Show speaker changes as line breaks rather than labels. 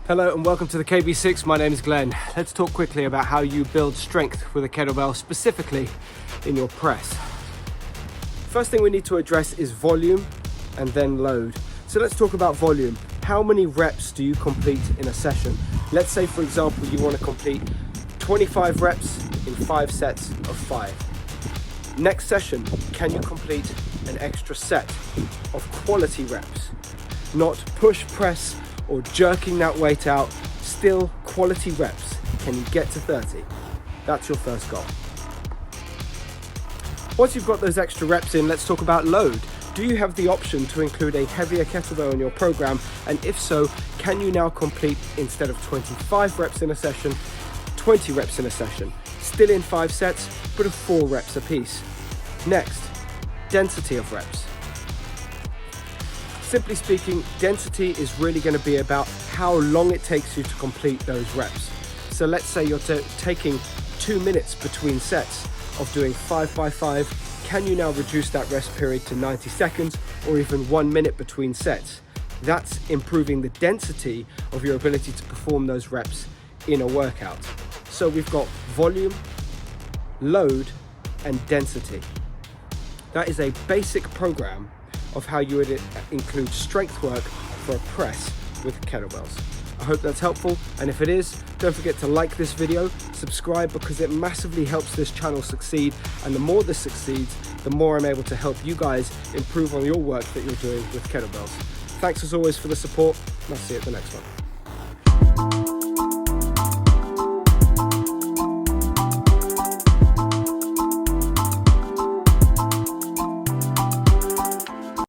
Hello and welcome to the KB6. My name is Glenn. Let's talk quickly about how you build strength with a kettlebell, specifically in your press. First thing we need to address is volume and then load. So let's talk about volume. How many reps do you complete in a session? Let's say, for example, you want to complete 25 reps in 5 sets of 5. Next session, can you complete an extra set of quality reps? Not push, press, or jerking that weight out, still quality reps. Can you get to 30? That's your first goal. Once you've got those extra reps in, let's talk about load. Do you have the option to include a heavier kettlebell in your program? And if so, can you now complete, instead of 25 reps in a session, 20 reps in a session? Still in 5 sets, but of 4 reps apiece. Next, density of reps. Simply speaking, density is really going to be about how long it takes you to complete those reps. So let's say you're taking 2 minutes between sets of doing 5 by 5. Can you now reduce that rest period to 90 seconds or even 1 minute between sets? That's improving the density of your ability to perform those reps in a workout. So we've got volume, load, and density. That is a basic program of how you would include strength work for a press with kettlebells. I hope that's helpful, and if it is, don't forget to like this video, subscribe, because it massively helps this channel succeed, and the more this succeeds, the more I'm able to help you guys improve on your work that you're doing with kettlebells. Thanks as always for the support, and I'll see you at the next one.